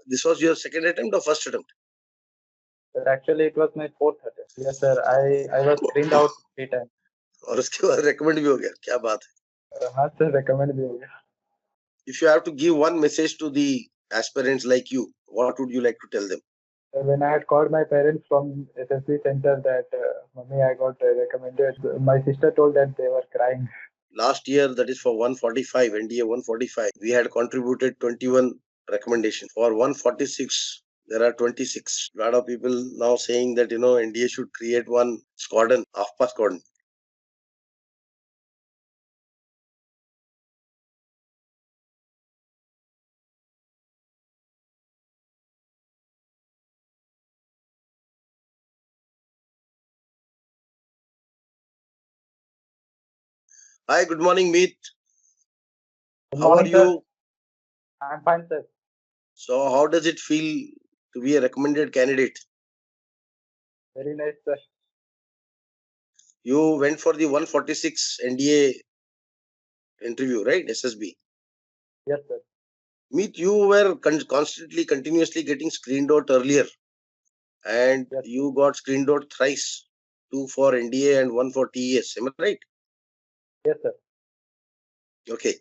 this was your second attempt or first attempt? Sir, actually, it was my fourth attempt. Yes, sir. I was screened out 3 times. और उसके बाद recommend भी हो गया, क्या बात है? हाँ sir, recommend भी हो गया. If you have to give one message to the aspirants like you, what would you like to tell them? When I had called my parents from SSB center that, Mummy, I got recommended, my sister told that they were crying. Last year, that is for 145, NDA 145, we had contributed 21 recommendations. For 146, there are 26. A lot of people now saying that, NDA should create one squadron, Afpa squadron. Hi, good morning, Meet. How are you? Sir. I'm fine, sir. So, how does it feel to be a recommended candidate? Very nice, sir. You went for the 146 NDA interview, right? SSB. Yes, sir. Meet, you were continuously getting screened out earlier, and yes, you got screened out thrice, 2 for NDA and 1 for TES. Am I right? Yes, sir. Okay.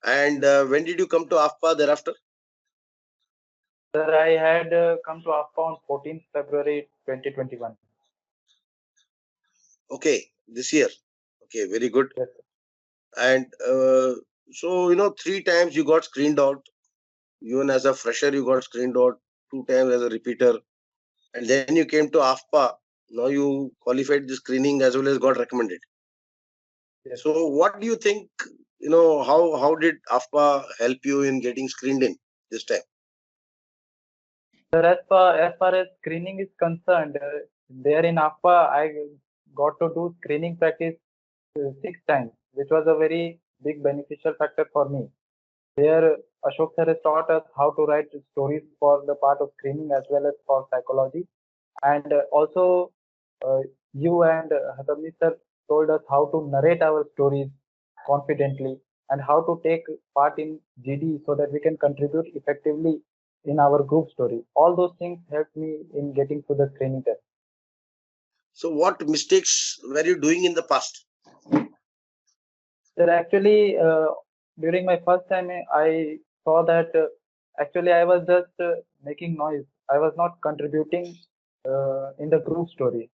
And when did you come to Afpa thereafter? Sir, I had come to Afpa on 14th February 2021. Okay, this year. Okay, very good. Yes, sir. And so, 3 times you got screened out. Even as a fresher, you got screened out, 2 times as a repeater. And then you came to Afpa. Now you qualified the screening as well as got recommended. Yes. So what do you think, how did Afpa help you in getting screened in this time? Sir, as far as screening is concerned, there in Afpa, I got to do screening practice 6 times, which was a very big beneficial factor for me. There, Ashok sir has taught us how to write stories for the part of screening as well as for psychology. And also, you and Hatami sir told us how to narrate our stories confidently and how to take part in GD so that we can contribute effectively in our group story. All those things helped me in getting to the screening test. So what mistakes were you doing in the past? Sir, actually, during my first time, I saw that actually I was just making noise. I was not contributing in the group story.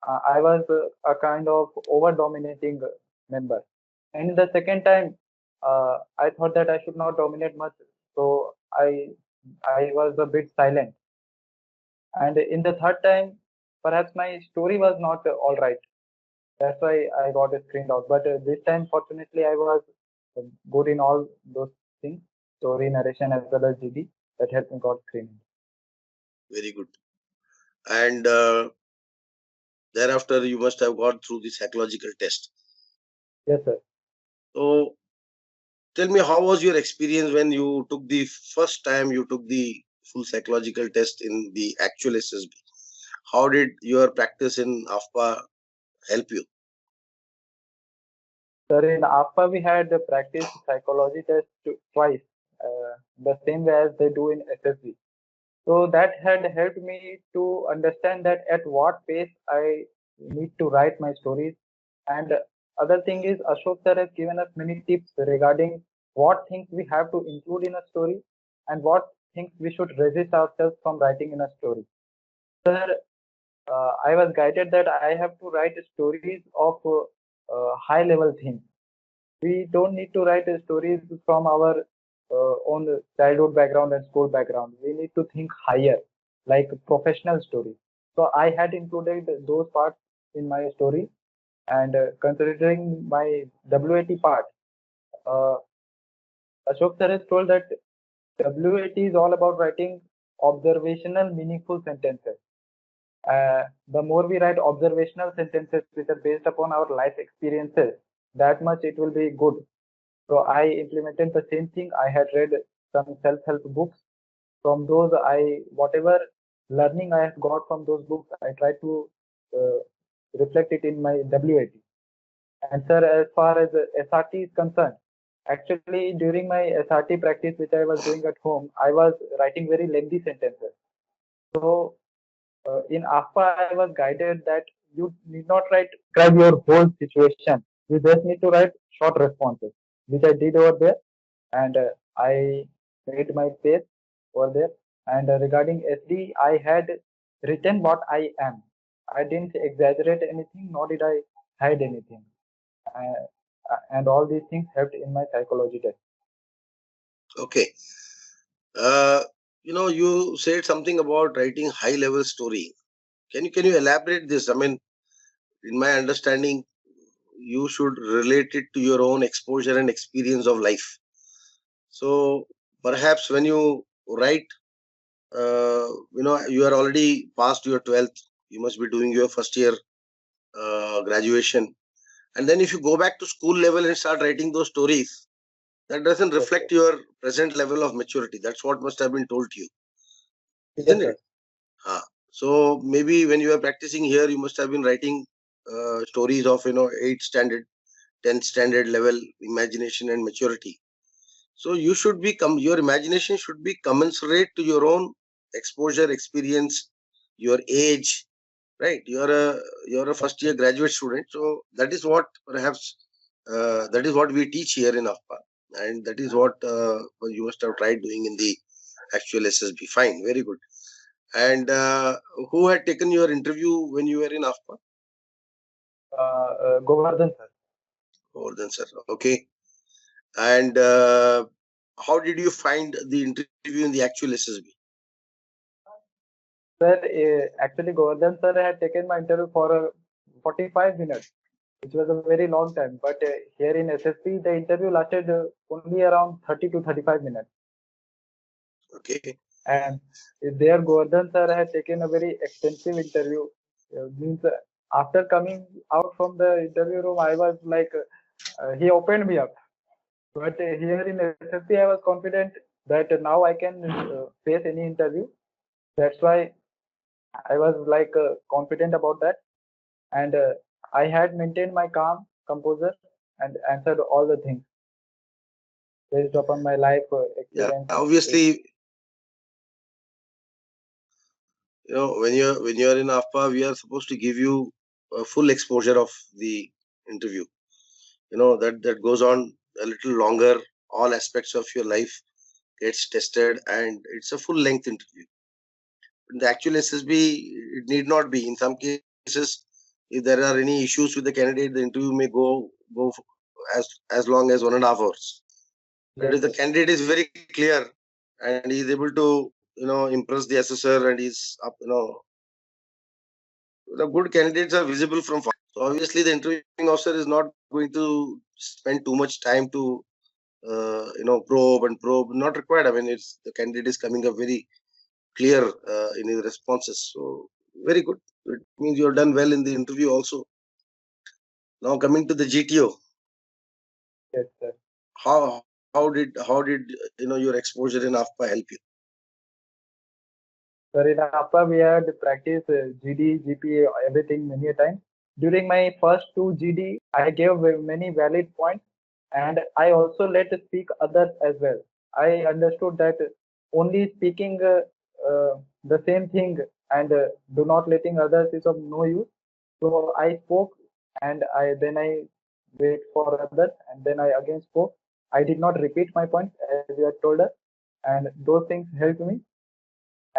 I was a kind of over-dominating member. And the second time, I thought that I should not dominate much, so I was a bit silent. And in the third time, perhaps my story was not all right. That's why I got screened out. But this time, fortunately, I was good in all those things, story, narration, as well as GD, that helped me got screened. Very good. And thereafter, you must have gone through the psychological test. Yes, sir. So, tell me, how was your experience when you took the first time you took the full psychological test in the actual SSB? How did your practice in Afpa help you? Sir, in Afpa, we had practice psychology test twice, the same way as they do in SSB. So that had helped me to understand that at what pace I need to write my stories. And other thing is, Ashok sir has given us many tips regarding what things we have to include in a story and what things we should resist ourselves from writing in a story. Sir, I was guided that I have to write stories of high level things. We don't need to write stories from our own childhood background and school background. We need to think higher, like professional stories. So I had included those parts in my story, and considering my WAT part, uh, Ashok sir has told that WAT is all about writing observational, meaningful sentences. The more we write observational sentences which are based upon our life experiences, that much it will be good. So I implemented the same thing. I had read some self-help books. From those, whatever learning I have got from those books, I try to reflect it in my WAT. And sir, as far as SRT is concerned, Actually, during my SRT practice, which I was doing at home, I was writing very lengthy sentences. So in AFPA, I was guided that you need not write describe your whole situation. You just need to write short responses, which I did over there, and I made my pace over there. And regarding SD, I had written what I am. I didn't exaggerate anything, nor did I hide anything. And all these things helped in my psychology test. Okay. You said something about writing high level story. Can you elaborate this? I mean, in my understanding, you should relate it to your own exposure and experience of life. So perhaps when you write, you are already past your 12th. You must be doing your first year graduation. And then if you go back to school level and start writing those stories, that doesn't Yes, reflect your present level of maturity. That's what must have been told to you, yes, isn't sir. it? Ah. So maybe when you are practicing here, you must have been writing stories of 8th standard, 10th standard level imagination and maturity. So you should be your imagination should be commensurate to your own exposure, experience, your age, right? You're a Yes, first sir. year graduate student, so that is what perhaps that is what we teach here in AFPA, and that is what you must have tried doing in the actual SSB. Fine, very good. And who had taken your interview when you were in AFPA? Govardhan, sir. Then, sir. Okay. And how did you find the interview in the actual SSB? Sir, actually, Govardhan sir had taken my interview for 45 minutes, which was a very long time. But here in SSP, the interview lasted only around 30 to 35 minutes. Okay. And there, Govardhan sir had taken a very extensive interview. Means after coming out from the interview room, I was like, he opened me up. But here in SSP, I was confident that now I can face any interview. That's why I was like confident about that, and I had maintained my calm composure and answered all the things based upon my life Yeah. experience. Obviously, when you're in AFPA, we are supposed to give you a full exposure of the interview. That goes on a little longer. All aspects of your life gets tested, and it's a full length interview. In the actual SSB, it need not be. In some cases, if there are any issues with the candidate, the interview may go as long as 1.5 hours. But if Yes, the sir. candidate is very clear and he is able to impress the assessor and he's up, the good candidates are visible from far. So obviously the interviewing officer is not going to spend too much time to probe. Not required. I mean, it's the candidate is coming up very clear in his responses. So very good. It means you have done well in the interview also. Now coming to the GTO, Yes, sir. how did your exposure in AFPA help you? Sir, in APA, we had practice GD, GP, everything many a time. During my first two GD, I gave many valid points, and I also let speak others as well. I understood that only speaking the same thing and do not letting others is of no use. So I spoke, and I wait for others, and then I again spoke. I did not repeat my points as you had told us, and those things helped me.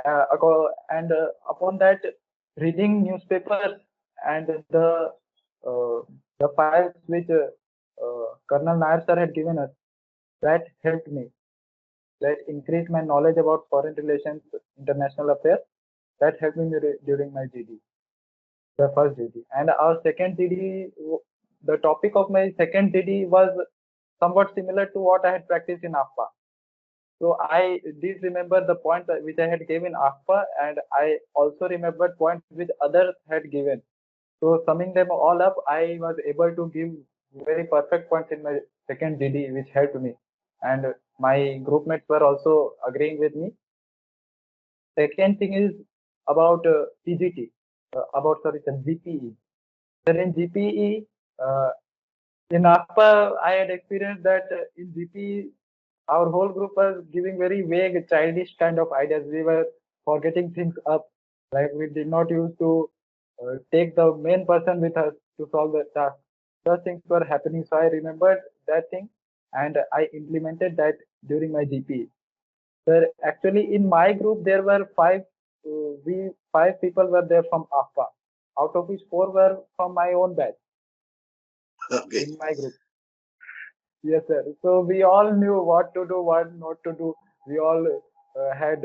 And upon that, reading newspapers and uh, the files which Colonel Nair sir had given us, that helped me. That increased my knowledge about foreign relations, international affairs. That helped me during my GD, the first GD. And our second GD, the topic of my second GD was somewhat similar to what I had practiced in AFPA. So I did remember the points which I had given Afpa, and I also remembered points which others had given. So summing them all up, I was able to give very perfect points in my second GD, which helped me. And my group mates were also agreeing with me. Second thing is about PGT, about sorry, sir, GPE. Sir, in GPE, uh, In Afpa, I had experienced that in GP, our whole group was giving very vague, childish kind of ideas. We were forgetting things up. Like we did not used to take the main person with us to solve the task. Such things were happening. So I remembered that thing and I implemented that during my GP. Sir, actually, in my group, there were five people were there from Afpa, out of which four were from my own batch Okay. in my group. Yes, sir. So we all knew what to do, what not to do. We all had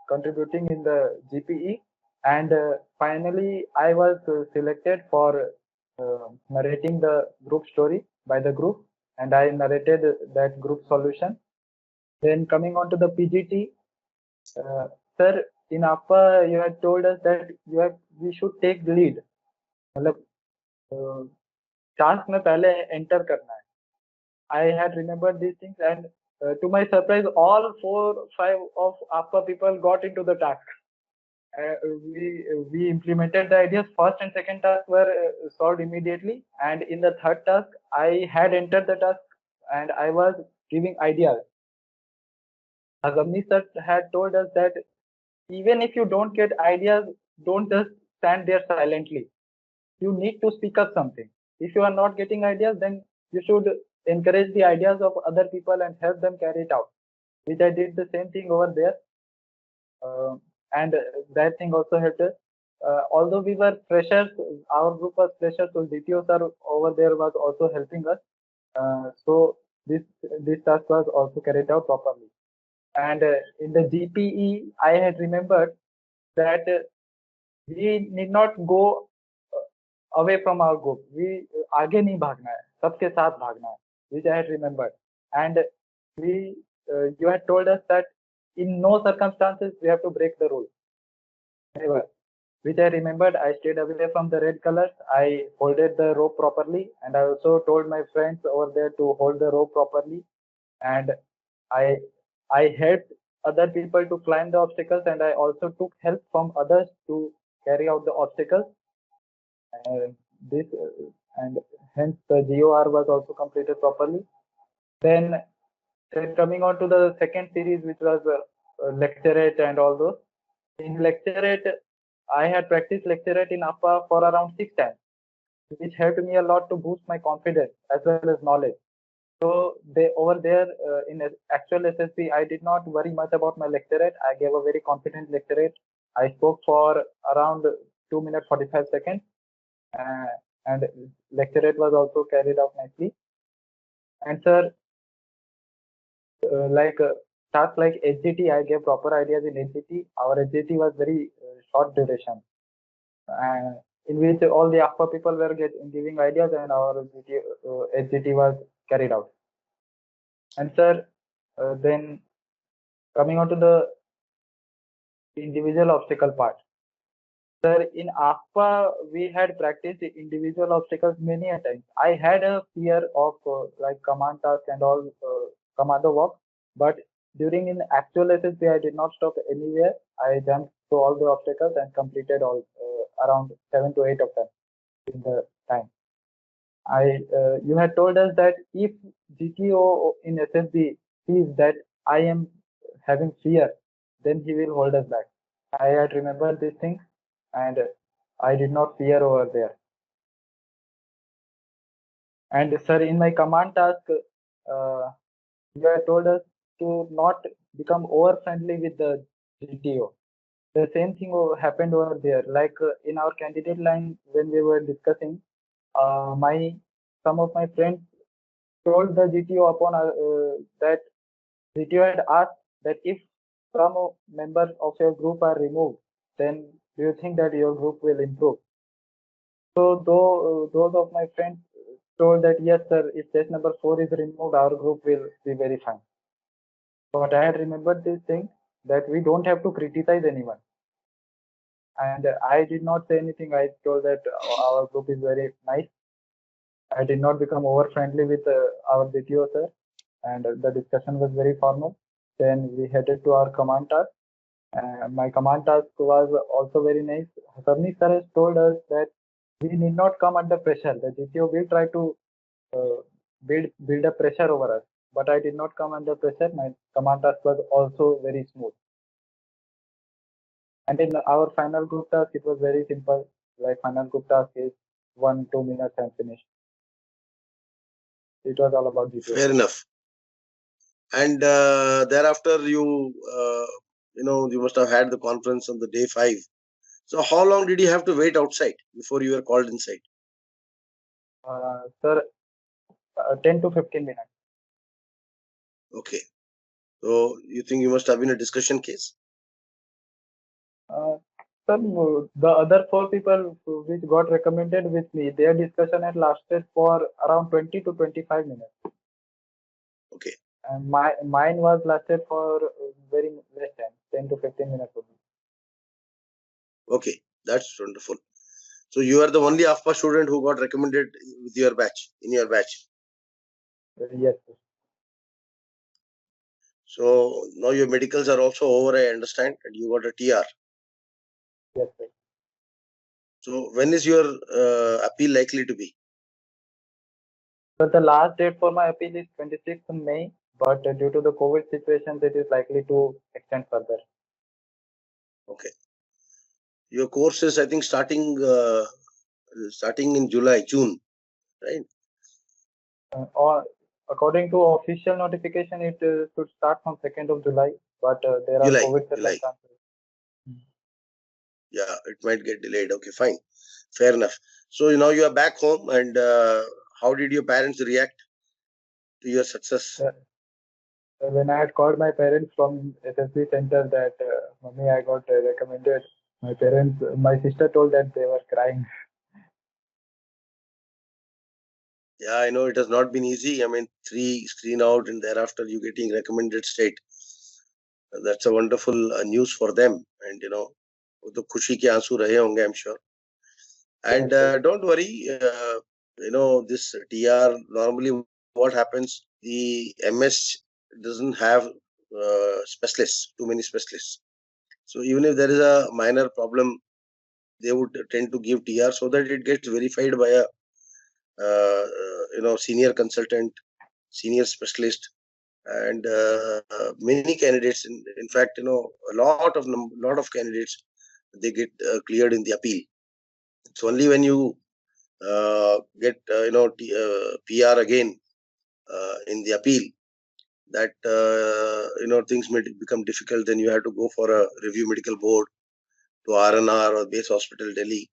contributing in the GPE, and finally I was selected for narrating the group story by the group, and I narrated that group solution. Then coming on to the PGT, uh, sir, in APA you had told us that we should take the lead. मतलब task में पहले enter करना है. I had remembered these things, and to my surprise, all 4, 5 of APA people got into the task. Uh, we implemented the ideas. First and second task were solved immediately, and in the third task, I had entered the task, and I was giving ideas. Agami sir had told us that even if you don't get ideas, don't just stand there silently. You need to speak up something. If you are not getting ideas, then you should encourage the ideas of other people and help them carry it out, which I did the same thing over there. Uh, and that thing also helped us. Although we were freshers, our group was freshers, so DTO sir over there was also helping us. So this task was also carried out properly. And in the GPE, I had remembered that we need not go away from our group. We आगे नहीं भागना है, सबके साथ भागना है, which I had remembered. And we, you had told us that in no circumstances we have to break the rule. Never. Which I remembered. I stayed away from the red colors. I holded the rope properly, and I also told my friends over there to hold the rope properly. And I I helped other people to climb the obstacles, and I also took help from others to carry out the obstacles. This and hence the GOR was also completed properly. Then, then coming on to the second series, which was lecturate and all those. In lecturate, I had practiced lecturate in APA for around 6 times, which helped me a lot to boost my confidence as well as knowledge. So they over there in actual SSB, I did not worry much about my lecturate. I gave a very confident lecturate. I spoke for around 2 minutes 45 seconds, uh, and lecturate was also carried out nicely. And sir, like tasks like HGT, I gave proper ideas in HGT. Our HGT was very short duration, in which all the Afpa people were giving ideas, and our HGT was carried out. And sir, then coming on to the individual obstacle part. Sir, in AFPA, we had practiced individual obstacles many a times. I had a fear of like command task and all commando walk, but during in actual SSB, I did not stop anywhere. I jumped through all the obstacles and completed all around 7 to 8 of them in the time. You had told us that if GTO in SSB sees that I am having fear, then he will hold us back. I had remembered these things, and I did not fear over there. And sir, in my command task, you had told us to not become over friendly with the GTO. The same thing happened over there. Like in our candidate line, when we were discussing, my some of my friends told the GTO upon that GTO had asked that if some members of your group are removed, then do you think that your group will improve? So though those of my friends told that yes, sir, if test number 4 is removed, our group will be very fine. But I had remembered this thing that we don't have to criticize anyone. And I did not say anything. I told that our group is very nice. I did not become over friendly with our DTO sir, and the discussion was very formal. Then we headed to our command task. My command task was also very nice. Sarni sir has told us that we need not come under pressure. The GTO will try to build a pressure over us. But I did not come under pressure. My command task was also very smooth. And in our final group task, it was very simple. Like final group task is 1-2 minutes and finished. It was all about details. Fair enough. And thereafter, you must have had the conference on the day 5. So how long did you have to wait outside before you were called inside? Sir, 10 to 15 minutes. Okay. So you think you must have been a discussion case? Sir, the other 4 people which got recommended with me, their discussion had lasted for around 20 to 25 minutes. Okay. And mine was lasted for very less time, 10 to 15 minutes only. Okay, that's wonderful. So you are the only Afpa student who got recommended with your batch, in your batch. Yes, sir. So now your medicals are also over, I understand, and you got a TR. Yes, sir. So when is your appeal likely to be? So the last date for my appeal is 26th May, but due to the COVID situation, it is likely to extend further. Okay. Your course is, I think, starting in June, right? Or according to official notification, it should start from 2nd of July, but there are COVID July. circumstances. Yeah, it might get delayed. Okay, fine. Fair enough. So now you are back home, and how did your parents react to your success? When I had called my parents from SSB center that, Mummy, I got recommended, my sister told that they were crying. Yeah, I know it has not been easy. I mean, 3 screen out and thereafter you getting recommended state. That's a wonderful news for them. And, वो तो खुशी के आंसू रहे होंगे, I'm sure. And don't worry, this TR, normally what happens, the MS doesn't have specialists, too many specialists. So even if there is a minor problem, they would tend to give TR so that it gets verified by a senior consultant, senior specialist, and many candidates. In fact, a lot of candidates, they get cleared in the appeal. It's only when you get PR again in the appeal that things may become difficult. Then you have to go for a review medical board to RNR or base hospital Delhi.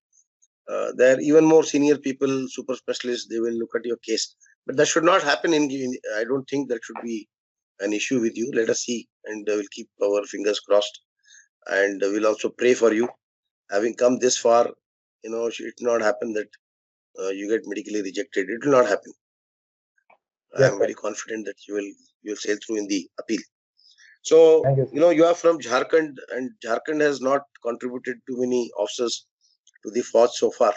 There are even more senior people, super specialists. They will look at your case, but that should not happen. I don't think that should be an issue with you. Let us see, and we'll keep our fingers crossed, and we'll also pray for you. Having come this far, it will not happen that you get medically rejected. It will not happen. I Yes, am sir. very confident that you will sail through in the appeal. So, Thank you, you are from Jharkhand, and Jharkhand has not contributed too many officers to the force so far.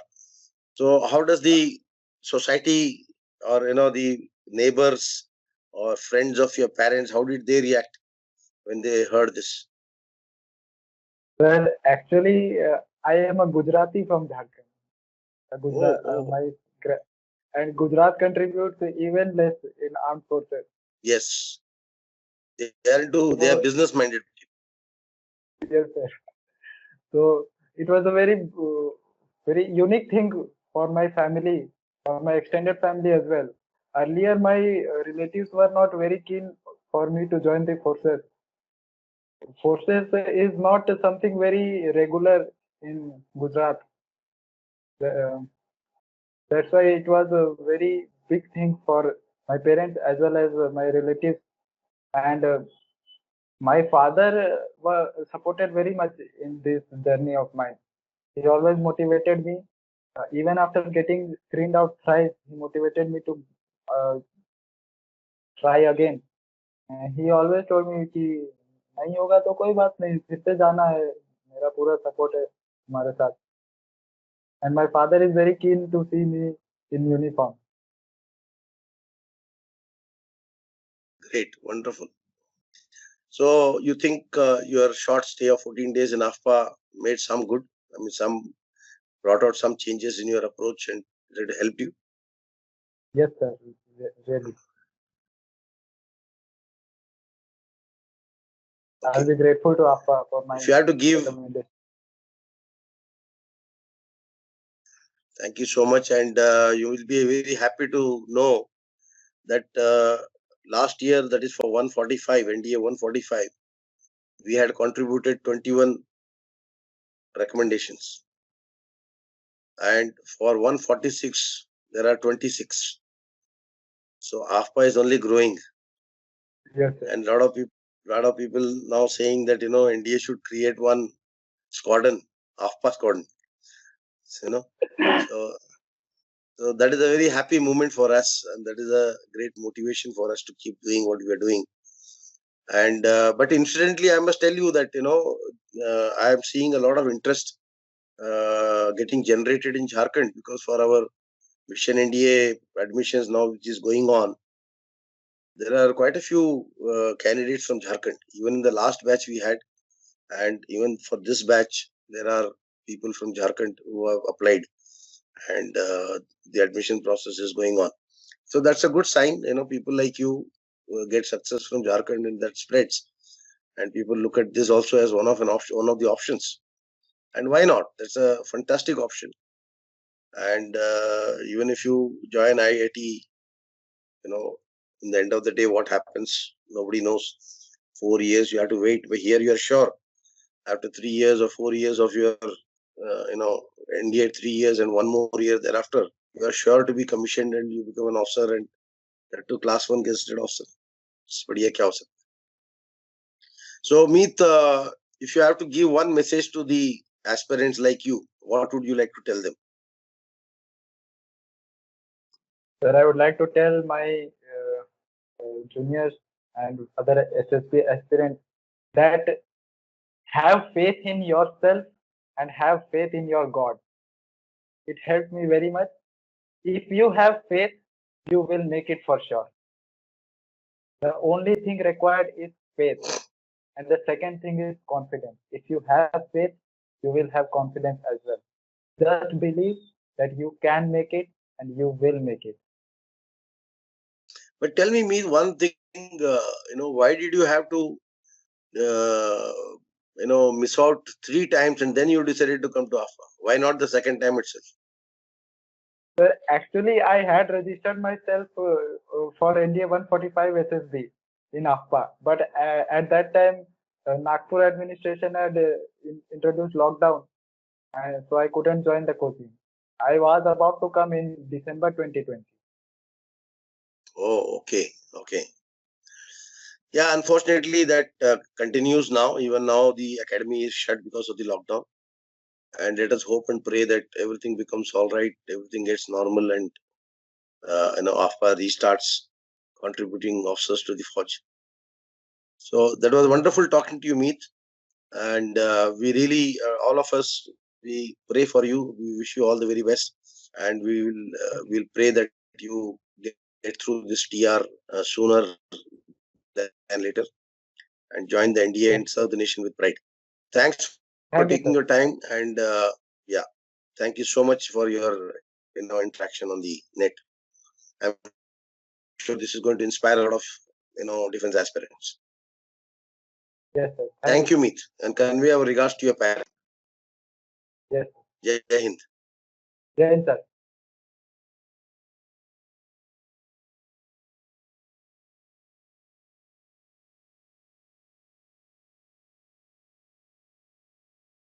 So, how does the society or the neighbors or friends of your parents, how did they react when they heard this? Well, actually, I am a Gujarati from Jharkhand. Oh, And Gujarat contributes even less in armed forces. yes, they are So business minded. yes, sir. So it was a very unique thing for my family, for my extended family as well. Earlier, my relatives were not very keen for me to join the forces. Forces is not something very regular in Gujarat. Uh, that's why it was a very big thing for my parents as well as my relatives. And my father supported very much in this journey of mine. He always motivated me. Even after getting screened out thrice, he motivated me to uh, try again. He always told me कि नहीं होगा तो कोई बात नहीं, फिर से जाना है, मेरा पूरा सपोर्ट है तुम्हारे साथ. And my father is very keen to see me in uniform. Great, wonderful. So, you think your short stay of 14 days in AFPA made some good? I mean, some brought out some changes in your approach and it helped you? Yes, sir. Really. I'll Okay. be grateful to Afpa for my If you have to give, recommendation. thank you so much, and you will be very happy to know that last year, that is for 145, NDA 145, we had contributed 21 recommendations, and for 146, there are 26. So AFPA is only growing, Yes, sir. and lot of people now saying that NDA should create one squadron, AFPA squadron. So, so so that is a very happy moment for us, and that is a great motivation for us to keep doing what we are doing. And but incidentally, I must tell you that I am seeing a lot of interest getting generated in Jharkhand, because for our Mission NDA admissions now, which is going on, there are quite a few candidates from Jharkhand. Even in the last batch we had, and even for this batch, there are people from Jharkhand who have applied, and the admission process is going on. So that's a good sign. People like you get success from Jharkhand, and that spreads. And people look at this also as one of the options. And why not? That's a fantastic option. And even if you join IIT, in the end of the day, what happens? Nobody knows. 4 years you have to wait, but here you are sure. After 3 years or 4 years of your, NDA 3 years and one more year thereafter, you are sure to be commissioned and you become an officer, and that too class 1 gazetted officer. It's बढ़िया क्या हो सकता है. So, Meet, if you have to give one message to the aspirants like you, what would you like to tell them? Sir, I would like to tell my juniors and other SSB aspirants that have faith in yourself and have faith in your God. It helped me very much. If you have faith, you will make it for sure. The only thing required is faith. And the second thing is confidence. If you have faith, you will have confidence as well. Just believe that you can make it and you will make it. But tell me, Meet, one thing, why did you have to, miss out 3 times and then you decided to come to AFA? Why not the second time itself? Sir, actually, I had registered myself for NDA 145 SSB in Afpa, but at that time, Nagpur administration had introduced lockdown, so I couldn't join the coaching. I was about to come in December 2020. Oh, okay. Okay. Yeah, unfortunately, that continues now. Even now, the academy is shut because of the lockdown. And let us hope and pray that everything becomes all right, everything gets normal, and AFPA restarts contributing officers to the forge. So that was wonderful talking to you, Meet. And we really, all of us, we pray for you. We wish you all the very best, and we'll pray that you get through this TR sooner than later, and join the NDA and Thank serve you. the nation with pride. Thanks for Thank you, taking sir. your time, and yeah, thank you so much for your interaction on the net. I'm sure this is going to inspire a lot of defense aspirants. Yes, sir. Thank Thank you, you. Meet, and convey our regards to your parents. Yes, Jai Hind. Jai Hind, sir.